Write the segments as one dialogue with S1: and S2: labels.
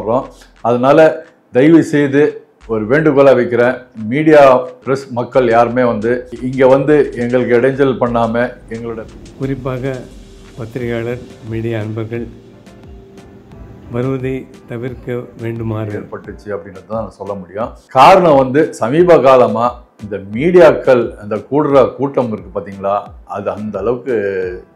S1: ஆசைப்படுறோம். அதனால தயவு செய்து ஒரு வேண்டுகோளா வைக்கிறேன், மீடியா பிரஸ் மக்கள் யாருமே இங்க எங்களுக்கு இடைஞ்சல் பண்ணாம எங்களோட
S2: குறிப்பாக பத்திரிகையாளர் மீடியா அன்பர்கள் வருவதை தவிர்க்க வேண்டுமாறு
S1: ஏற்பட்டுச்சு அப்படின்றது தான் நான் சொல்ல முடியும். காரணம் சமீப காலமா இந்த மீடியாக்கள் அந்த கூட்டம் இருக்கு பாத்தீங்களா, அது அந்த அளவுக்கு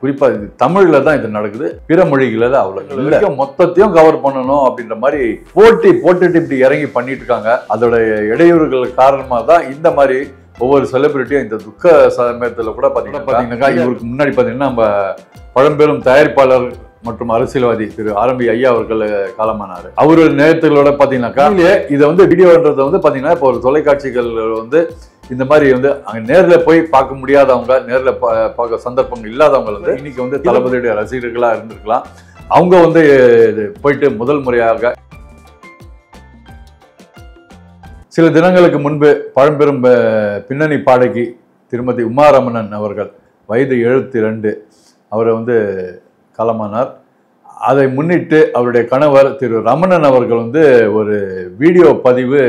S1: குறிப்பா தமிழ்ல தான் இது நடக்குது, பிற மொழிகளில் அவ்வளவு இல்லை. மொத்தத்தையும் கவர் பண்ணணும் அப்படின்ற மாதிரி போட்டுட்டு இப்படி இறங்கி பண்ணிட்டு இருக்காங்க. அதோட இடையூறுகள் காரணமா தான் இந்த மாதிரி ஒவ்வொரு செலிபிரிட்டியும் இந்த துக்க சமயத்துல கூட பாத்தீங்கன்னா இவருக்கு முன்னாடி பாத்தீங்கன்னா நம்ம பழம்பெரும் தயாரிப்பாளர் மற்றும் அரசியல்வாதி திரு ஆரம்பி ஐயா அவர்கள் காலமானார். அவரோட நேரத்துகளோட பாத்தீங்கன்னாக்கா இதை வீடியோன்றது பாத்தீங்கன்னா இப்போ ஒரு தொலைக்காட்சிகள் இந்த மாதிரி அங்க நேர்ல போய் பார்க்க முடியாதவங்க, நேர்ல பார்க்க சந்தர்ப்பங்கள் இல்லாதவங்க இன்னைக்கு தளபதியுடைய ரசிகர்களா இருந்திருக்கலாம். அவங்க போயிட்டு முதல் முறையாக சில தினங்களுக்கு முன்பு பழம்பெரும் பின்னணி பாடகி திருமதி உமாரமணன் அவர்கள் வயது 72 அவரை காலமானார். அதை முன்னிட்டு அவருடைய கணவர் திரு ரமணன் அவர்கள் ஒரு வீடியோ பதிவு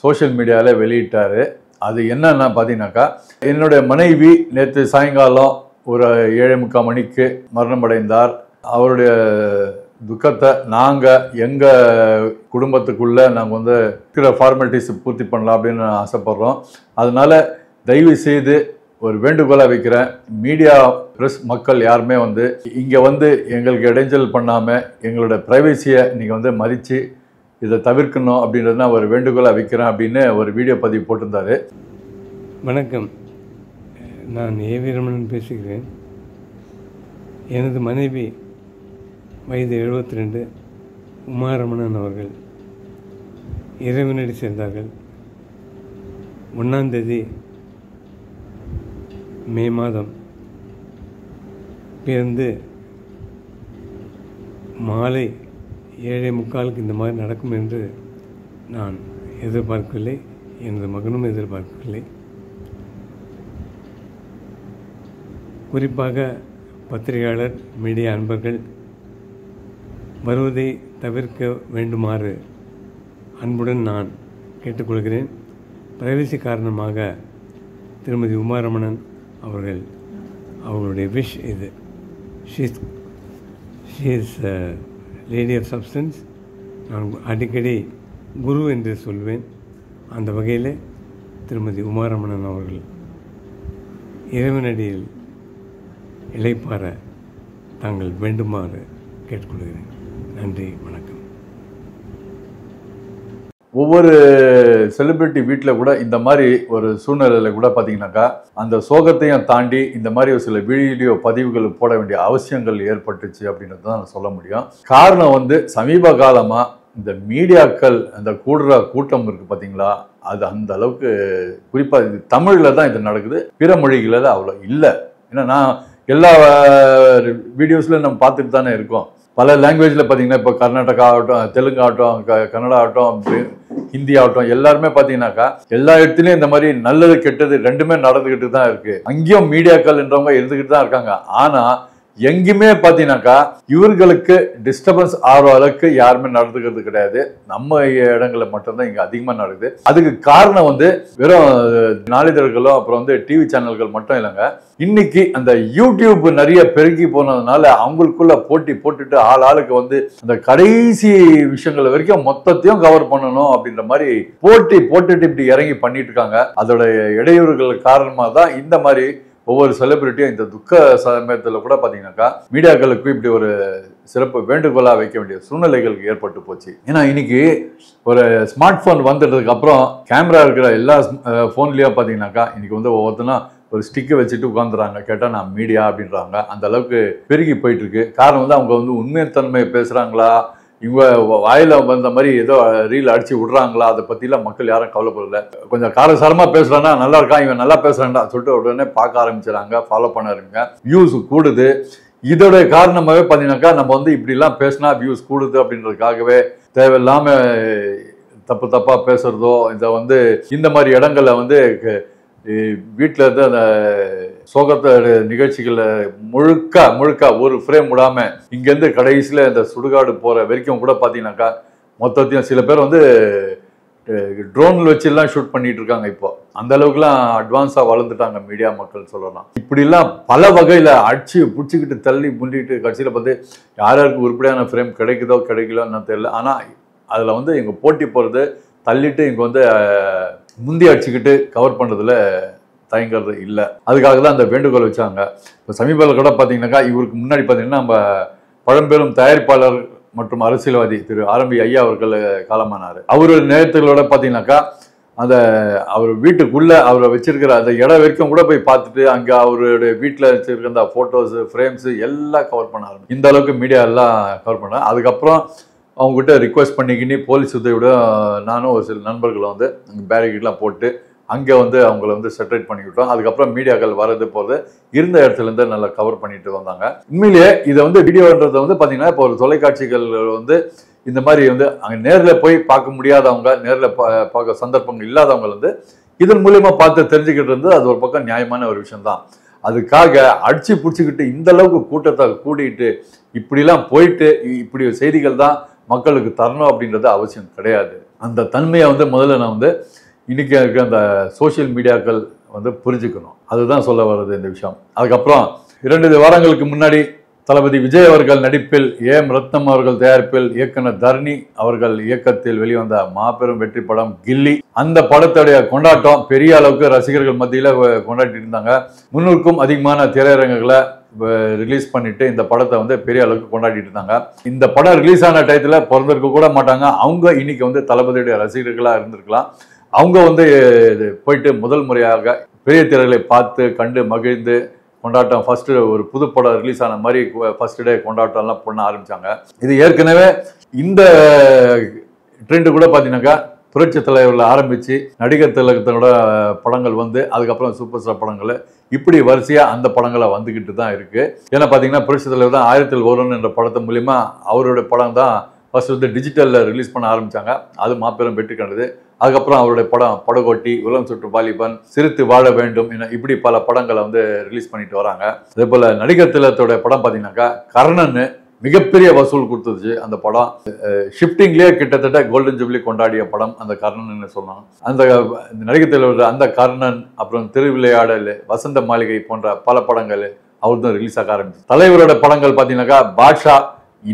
S1: சோஷியல் மீடியாவில் வெளியிட்டார். அது என்னன்னா பார்த்தீங்கன்னாக்கா, என்னுடைய மனைவி நேற்று சாயங்காலம் ஒரு 7:45 மணிக்கு மரணமடைந்தார். அவருடைய துக்கத்தை நாங்கள் எங்கள் குடும்பத்துக்குள்ளே நாங்கள் இருக்கிற ஃபார்மாலிட்டிஸ் பூர்த்தி பண்ணலாம் அப்படின்னு ஆசைப்படுறோம். அதனால தயவு செய்து ஒரு வேண்டுகோளா வைக்கிறேன், மீடியா பிரஸ் மக்கள் யாருமே இங்க எங்களுக்கு இடைஞ்சல் பண்ணாம எங்களோட பிரைவசியை நீங்க மதிச்சு இதை தவிர்க்கணும் அப்படின்றது நான் ஒரு வேண்டுகோளா வைக்கிறேன் அப்படின்னு ஒரு வீடியோ பதிவு போட்டிருந்தாரு.
S2: வணக்கம், நான் ஏவி ரமணன் பேசுகிறேன். எனது மனைவி வயது 72 உமாரமணன் அவர்கள் இறைவனடி சேர்ந்தார்கள். 1ஆம் தேதி மே மாதம் பிறந்து மாலை 7:45 இந்த மாதிரி நடக்கும் என்று நான் எதிர்பார்க்கவில்லை, எனது மகனும் எதிர்பார்க்கவில்லை. குறிப்பாக பத்திரிகையாளர் மீடியா அன்பர்கள் வருவதை தவிர்க்க வேண்டுமாறு அன்புடன் நான் கேட்டுக்கொள்கிறேன். பிரைவசி காரணமாக திருமதி உமாரமணன் அவர்களுடைய விஷ் இது. She is lady of substance. நான் அடிக்கடி குரு என்று சொல்வேன். அந்த வகையில் திருமதி உமாரமணன் அவர்கள் இறைவனடியில் இளைப்பாற தாங்கள் வேண்டுமாறு கேட்டுக்கொள்கிறேன். நன்றி, வணக்கம்.
S1: ஒவ்வொரு செலிபிரிட்டி வீட்டில் கூட இந்த மாதிரி ஒரு சூழ்நிலையில் கூட பார்த்தீங்கன்னாக்கா அந்த சோகத்தையும் தாண்டி இந்த மாதிரி ஒரு சில வீடியோ பதிவுகள் போட வேண்டிய அவசியங்கள் ஏற்பட்டுச்சு அப்படின்றது தான் நான் சொல்ல முடியும். காரணம் சமீப காலமாக இந்த மீடியாக்கள் அந்த கூட்டம் இருக்குது பார்த்தீங்களா, அது அந்த அளவுக்கு குறிப்பாக இது தமிழில் தான் இது நடக்குது, பிற மொழிகளில் அவ்வளோ இல்லை. ஏன்னா நான் எல்லா வீடியோஸில் நம்ம பார்த்துட்டு தானே இருக்கோம். பல லாங்குவேஜில் பார்த்தீங்கன்னா இப்போ கர்நாடகா ஆகட்டும், தெலுங்கு ஆகட்டும், கன்னடா ஆகட்டும், ஹிந்தி ஆகட்டும், எல்லாருமே பார்த்தீங்கன்னாக்கா எல்லா இடத்துலையும் இந்த மாதிரி நல்லது கெட்டது ரெண்டுமே நடந்துக்கிட்டு தான் இருக்குது. அங்கேயும் மீடியாக்கள் என்றவங்க இருந்துக்கிட்டு தான் இருக்காங்க. ஆனால் எங்கேயுமே பார்த்தீங்கன்னாக்கா இவர்களுக்கு டிஸ்டர்பன்ஸ் ஆகிற அளவுக்கு யாருமே நடந்துக்கிறது கிடையாது. நம்ம இடங்களில் மட்டும்தான் இங்கே அதிகமாக நடக்குது. அதுக்கு காரணம் வெறும் நாளிதழ்களும் அப்புறம் டிவி சேனல்கள் மட்டும் இல்லைங்க. இன்னைக்கு அந்த யூடியூப் நிறைய பெருகி போனதுனால அவங்களுக்குள்ள போட்டி போட்டுட்டு ஆளுக்கு அந்த கடைசி விஷயங்கள் வரைக்கும் மொத்தத்தையும் கவர் பண்ணணும் அப்படின்ற மாதிரி போட்டுட்டு இப்படி இறங்கி பண்ணிட்டு இருக்காங்க. அதோட இடையூறுகள் காரணமாக தான் இந்த மாதிரி ஒவ்வொரு செலிபிரிட்டியும் இந்த துக்க சமயத்தில் கூட பார்த்தீங்கன்னாக்கா மீடியாக்களுக்கு இப்படி ஒரு சிறப்பு வேண்டுகோளாக வைக்க வேண்டிய சூழ்நிலைகளுக்கு ஏற்பட்டு போச்சு. ஏன்னா இன்னைக்கு ஒரு ஸ்மார்ட் ஃபோன் வந்துட்டதுக்கு அப்புறம் கேமரா இருக்கிற எல்லா ஃபோன்லேயும் பார்த்தீங்கன்னாக்கா இன்னைக்கு ஒவ்வொருத்தனா ஒரு ஸ்டிக்கை வச்சுட்டு உட்காந்துறாங்க. கேட்டால் நான் மீடியா அப்படின்றாங்க. அந்த அளவுக்கு பெருகி போயிட்டு இருக்கு. காரணம் அவங்க உண்மைத்தன்மை பேசுகிறாங்களா, இவங்க வாயில வந்த மாதிரி ஏதோ ரீல் அடிச்சு விடுறாங்களா, அதை பற்றிலாம் மக்கள் யாரும் கவலைப்படல. கொஞ்சம் காரசாரமாக பேசுகிறான்னா நல்லா இருக்கா, இவன் நல்லா பேசுகிறான்டா சொல்லிட்டு உடனே பார்க்க ஆரம்பிச்சிடறாங்க, ஃபாலோ பண்ணாருங்க. வியூஸ் கூடுது. இதோட காரணமாகவே பார்த்தீங்கன்னாக்கா நம்ம இப்படிலாம் பேசினா வியூஸ் கூடுது அப்படின்றதுக்காகவே தேவையில்லாமல் தப்பாக பேசுகிறதோ இந்த மாதிரி இடங்களில் வீட்டில் இருந்து அந்த சோகத்தை நிகழ்ச்சிகளை முழுக்க ஒரு ஃப்ரேம் விடாமல் இங்கேருந்து கடைசியில் இந்த சுடுகாடு போகிற வரைக்கும் கூட பார்த்தீங்கன்னாக்கா மொத்தத்தையும். சில பேர் வந்து ட்ரோனில் வச்சுலாம் ஷூட் பண்ணிட்டு இருக்காங்க. இப்போ அந்த அளவுக்குலாம் அட்வான்ஸாக வளர்ந்துட்டாங்க மீடியா மக்கள் சொல்லலாம். இப்படிலாம் பல வகையில் அடிச்சு பிடிச்சிக்கிட்டு தள்ளி முண்டிட்டு கடைசியில் பார்த்து யாருக்கு உருப்படியான ஃப்ரேம் கிடைக்குதோ கிடைக்கலன்னு தெரியல. ஆனால் அதில் வந்து இங்கே போட்டி போகிறது தள்ளிட்டு இங்கே வந்து முந்தி அடிச்சுக்கிட்டு கவர் பண்ணுறதுல தயங்கிறது இல்லை. அதுக்காக தான் அந்த வேண்டுகோள் வச்சாங்க. இப்போ சமீபத்தில் கூட பார்த்தீங்கன்னாக்கா இவருக்கு முன்னாடி பார்த்தீங்கன்னா நம்ம பழம்பெரும் தயாரிப்பாளர் மற்றும் அரசியல்வாதி திரு ஆரம்பி ஐயா அவர்கள் காலமானார். அவரு நேரத்துகளோட பார்த்தீங்கன்னாக்கா அந்த அவர் வீட்டுக்குள்ள அவரை வச்சிருக்கிற அந்த இடம் வரைக்கும் கூட போய் பார்த்துட்டு அங்கே அவருடைய வீட்டில் வச்சிருக்கிற அந்த ஃபோட்டோஸு ஃப்ரேம்ஸு எல்லாம் கவர் பண்ண ஆரம்பிச்சு. இந்த அளவுக்கு மீடியா எல்லாம் கவர் பண்ணாங்க. அதுக்கப்புறம் அவங்ககிட்ட ரிக்வெஸ்ட் பண்ணிக்கின்னு போலீஸ் உதவியோட நானும் ஒரு சில நண்பர்களை வந்து அங்கே பேரிகேட்லாம் போட்டு அங்கே வந்து அவங்கள வந்து செட்டரேட் பண்ணிக்கிட்டோம். அதுக்கப்புறம் மீடியாக்கள் வரது போகிறது இருந்த இடத்துலேருந்து நல்லா கவர் பண்ணிட்டு வந்தாங்க. உண்மையிலேயே இதை வந்து வீடியோன்றதை வந்து பார்த்தீங்கன்னா இப்போ ஒரு தொலைக்காட்சிகள் வந்து இந்த மாதிரி வந்து அங்கே நேரில் போய் பார்க்க முடியாதவங்க, நேரில் பார்க்க சந்தர்ப்பங்கள் இல்லாதவங்க வந்து இதன் மூலியமா பார்த்து தெரிஞ்சுக்கிட்டு அது ஒரு பக்கம் நியாயமான ஒரு விஷயம்தான். அதுக்காக அடிச்சு பிடிச்சிக்கிட்டு இந்த அளவுக்கு கூட்டத்தை கூட்டிகிட்டு இப்படிலாம் போயிட்டு இப்படி செய்திகள் தான் மக்களுக்கு தரணும் அப்படின்றது அவசியம் கிடையாது. அந்த தன்மையை வந்து முதல்ல நான் வந்து இன்னைக்கு இருக்க அந்த சோசியல் மீடியாக்கள் வந்து புரிஞ்சுக்கணும். அதுதான் சொல்ல வர்றது இந்த விஷயம். அதுக்கப்புறம் 2 வாரங்களுக்கு முன்னாடி தளபதி விஜய் அவர்கள் நடிப்பில் ஏம் ரத்னம் அவர்கள் தயாரிப்பில் இயக்குனர் தர்ணி அவர்கள் இயக்கத்தில் வெளிவந்த மாபெரும் வெற்றி படம் கில்லி. அந்த படத்துடைய கொண்டாட்டம் பெரிய அளவுக்கு ரசிகர்கள் மத்தியில் கொண்டாடிட்டு இருந்தாங்க. 300க்கும் அதிகமான திரையரங்குகளை ரிலீஸ் பண்ணிட்டு இந்த படத்தை வந்து பெரிய அளவுக்கு கொண்டாடிட்டு இருந்தாங்க. இந்த படம் ரிலீஸ் ஆன டயத்தில் பிறந்திருக்க கூட மாட்டாங்க. அவங்க இன்னைக்கு வந்து தளபதியுடைய ரசிகர்களாக இருந்திருக்கலாம். அவங்க வந்து போயிட்டு முதல் முறையாக பெரிய திரைகளை பார்த்து கண்டு மகிழ்ந்து கொண்டாட்டம் ஃபர்ஸ்ட் ஒரு புது படம் ரிலீஸ் ஆன மாதிரி ஃபர்ஸ்ட் டே கொண்டாட்டம்லாம் பண்ண ஆரம்பிச்சாங்க. இது ஏற்கனவே இந்த ட்ரெண்டு கூட பார்த்தீங்கன்னாக்கா புரட்சி தலைவரில் ஆரம்பித்து நடிகர் திலகத்தோட படங்கள் வந்து அதுக்கப்புறம் சூப்பர் ஸ்டார் படங்கள் இப்படி வரிசையாக அந்த படங்களை வந்துக்கிட்டு தான் இருக்குது. ஏன்னா பார்த்தீங்கன்னா புரட்சி தலைவர் தான் 1000 ஒருவன் என்ற படத்து மூலிமா அவருடைய படம் தான் ஃபர்ஸ்ட் வந்து டிஜிட்டலில் ரிலீஸ் பண்ண ஆரம்பித்தாங்க. அது மாபெரும் வெற்றி கண்டது. அதுக்கப்புறம் அவருடைய படம் படகோட்டி, உலகம் சுற்று வாலிபன், சிரித்து வாழ வேண்டும் என இப்படி பல படங்களை வந்து ரிலீஸ் பண்ணிட்டு வராங்க. அதே போல் நடிகர் திலகத்தோட படம் பார்த்தீங்கன்னாக்கா கர்ணன் மிகப்பெரிய வசூல் கொடுத்துச்சு. அந்த படம் ஷிஃப்டிங்லேயே கிட்டத்தட்ட கோல்டன் ஜூப்ளி கொண்டாடிய படம் அந்த கர்ணன் சொல்லலாம். அந்த நடிகர் திலகத்தோட அந்த கர்ணன், அப்புறம் திருவிளையாடல், வசந்த மாளிகை போன்ற பல படங்கள் அவர் தான் ரிலீஸ் ஆக ஆரம்பிச்சு. தலைவரோட படங்கள் பார்த்தீங்கன்னாக்கா பாட்ஷா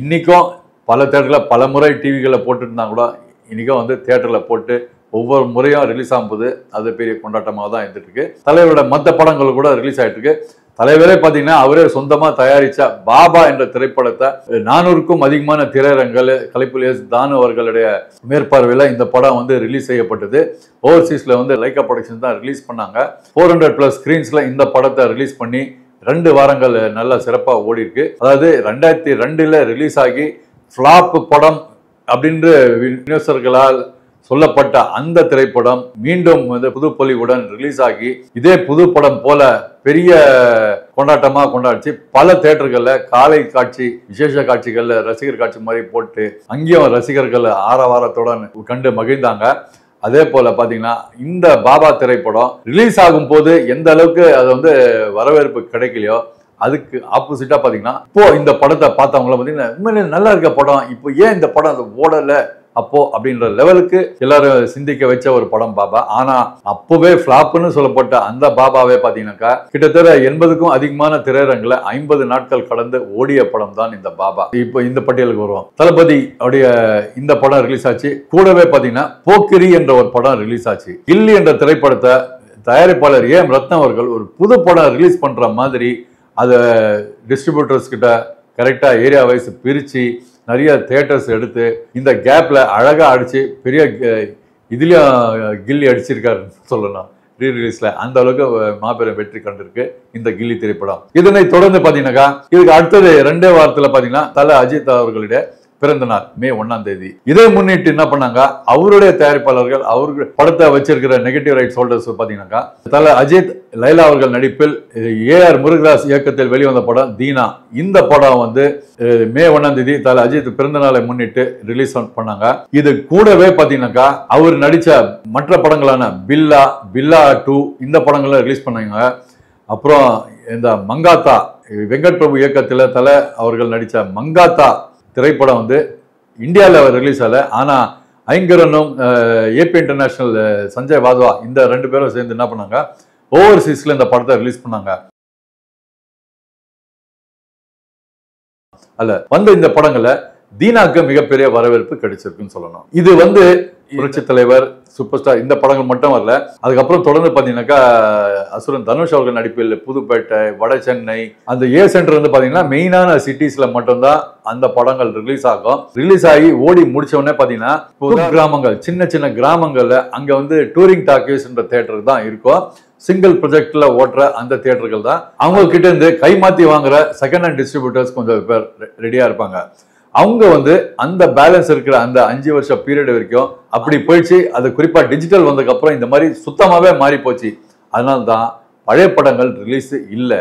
S1: இன்னைக்கும் பல தேட்டரில் பல முறை டிவிகளில் போட்டுருந்தா கூட இன்றைக்கும் வந்து தியேட்டரில் போட்டு ஒவ்வொரு முறையும் ரிலீஸ் ஆகும்போது அது பெரிய கொண்டாட்டமாக தான் இருந்துட்டு இருக்கு. தலைவரோட மற்ற படங்கள் கூட ரிலீஸ் ஆகிட்டு இருக்கு. தலைவரே பார்த்தீங்கன்னா அவரே சொந்தமாக தயாரித்த பாபா என்ற திரைப்படத்தை 400க்கும் அதிகமான திரையரங்கள் கலைப்புலி தானு அவர்களுடைய மேற்பார்வையில் இந்த படம் வந்து ரிலீஸ் செய்யப்பட்டது. ஓவர்சீஸில் வந்து லைக்கா ப்ரொடக்ஷன் தான் ரிலீஸ் பண்ணாங்க. 400+ ஸ்க்ரீன்ஸில் இந்த படத்தை ரிலீஸ் பண்ணி 2 வாரங்கள் நல்லா சிறப்பாக ஓடி இருக்கு. அதாவது 2002 ரிலீஸ் ஆகி ஃப்ளாப் படம் அப்படின்ற விமர்சகர்களால் சொல்லப்பட்ட அந்த திரைப்படம் மீண்டும் வந்து புது பொலிவுடன் ரிலீஸ் ஆகி இதே புது படம் போல பெரிய கொண்டாட்டமாக கொண்டாடிச்சு. பல தியேட்டர்களில் காலை காட்சி, விசேஷ காட்சிகள்ல ரசிகர் காட்சி மாதிரி போட்டு அங்கேயும் ரசிகர்கள் ஆரவாரத்துடன் கண்டு மகிழ்ந்தாங்க. அதே போல பாத்தீங்கன்னா இந்த பாபா திரைப்படம் ரிலீஸ் ஆகும் போது எந்த அளவுக்கு அது வந்து வரவேற்பு கிடைக்கலையோ அதுக்கு ஆப்போசிட்டா பாத்தீங்கன்னா இப்போ இந்த படத்தை பார்த்தவங்கள பாத்தீங்கன்னா உண்மையிலே நல்லா இருக்க படம், இப்போ ஏன் இந்த படம் அது ஓடல அப்போ அப்படின்ற லெவலுக்கு எல்லாரும் சிந்திக்க வச்ச ஒரு படம் பாபா. ஆனா அப்பவே ஃபிளாப்னு சொல்லப்பட்ட அந்த பாபாவே பாத்தீங்கன்னாக்கா கிட்டத்தட்ட 80க்கும் அதிகமான திரையரங்குல 50 நாட்கள் கடந்து ஓடிய படம் தான் இந்த பாபா. இப்போ இந்த பட்டியலுக்கு வருவோம். தளபதி உடைய இந்த படம் ரிலீஸ் ஆச்சு. கூடவே பாத்தீங்கன்னா போக்கிரி என்ற ஒரு படம் ரிலீஸ் ஆச்சு. கில்லி என்ற திரைப்படத்தை தயாரிப்பாளர் ஏம் ரத்னம் அவர்கள் ஒரு புது படம் ரிலீஸ் பண்ற மாதிரி அதை டிஸ்ட்ரிபியூட்டர்ஸ் கிட்ட கரெக்டா ஏரியா வைஸ் பிரிச்சு நிறைய தியேட்டர்ஸ் எடுத்து இந்த கேப்ல அழகா அடிச்சு பெரிய இதுலயும் கில்லி அடிச்சிருக்காரு சொல்லலாம் ரீரிலீஸ்ல. அந்த அளவுக்கு மாபெரும் வெற்றி கண்டிருக்கு இந்த கில்லி திரைப்படம். இதனை தொடர்ந்து பாத்தீங்கன்னாக்கா இதுக்கு அடுத்தது 2 வாரத்துல பாத்தீங்கன்னா தல அஜித் அவர்களுடைய பிறந்த நாள் மே 1ஆம் தேதி. இதை முன்னிட்டு என்ன பண்ணாங்க, அவருடைய தயாரிப்பாளர்கள் அவர்கள் படத்தை வச்சிருக்கிற நெகட்டிவ் ரைட்ஸ் ஹோல்டர்ஸ் பாத்தீங்கன்னாக்கா தல அஜித் லைலா அவர்கள் நடிப்பில் ஏஆர் முருகதாஸ் இயக்கத்தில் வெளிவந்த படம் தீனா. இந்த படம் வந்து மே 1ஆம் தேதி தல அஜித் பிறந்த நாளை முன்னிட்டு ரிலீஸ் பண்ணாங்க. இது கூடவே பாத்தீங்கன்னாக்கா அவர் நடிச்ச மற்ற படங்களான பில்லா, பில்லா 2 இந்த படங்களை ரிலீஸ் பண்ணாங்க. அப்புறம் இந்த மங்காத்தா வெங்கட் பிரபு இயக்கத்தில் தல அவர்கள் நடித்த மங்காத்தா திரைப்படம் வந்து இந்தியாவில் ரிலீஸ் ஆகல. ஆனால் ஐங்கரனும் ஏபி இன்டர்நேஷனல் சஞ்சய் வாத்வா இந்த 2 பேரும் சேர்ந்து என்ன பண்ணாங்க, ஓவர்சீஸ்ல இந்த படத்தை ரிலீஸ் பண்ணாங்க. அல்ல வந்த இந்த படங்களை தீனாக்கு மிகப்பெரிய வரவேற்பு கிடைச்சிருக்குன்னு சொல்லணும். இது புரட்சி தலைவர், சூப்பர் ஸ்டார் இந்த படங்கள் மட்டும் வரல. அதுக்கப்புறம் தொடர்ந்து பார்த்தீங்கன்னாக்கா அசுரன் தனுஷ் அவர்கள் நடிப்பில் புதுப்பேட்டை, வட சென்னை, அந்த ஏ சென்டர் பார்த்தீங்கன்னா மெயினான சிட்டிஸ்ல மட்டும்தான் அந்த படங்கள் ரிலீஸ் ஆகும். ரிலீஸ் ஆகி ஓடி முடிச்ச உடனே பார்த்தீங்கன்னா கிராமங்கள், சின்ன சின்ன கிராமங்கள்ல அங்க டூரிங் டாக்கீஸ்ன்ற தியேட்டர் தான் இருக்கும். சிங்கிள் ப்ரொஜெக்ட்ல ஓட்டுற அந்த தியேட்டர்கள் தான். அவங்க கிட்ட இருந்து கைமாத்தி வாங்குற செகண்ட் ஹேண்ட் டிஸ்ட்ரிபியூட்டர்ஸ் கொஞ்சம் பேர் ரெடியா இருப்பாங்க. அவங்க அந்த பேலன்ஸ் இருக்கிற அந்த 5 வருஷ பீரியட் வரைக்கும் அப்படி போயிடுச்சு. அது குறிப்பா டிஜிட்டல் வந்ததுக்கு அப்புறம் இந்த மாதிரி சுத்தமாவே மாறி போச்சு. அதனால தான் பழைய படங்கள் ரிலீஸ் இல்லை.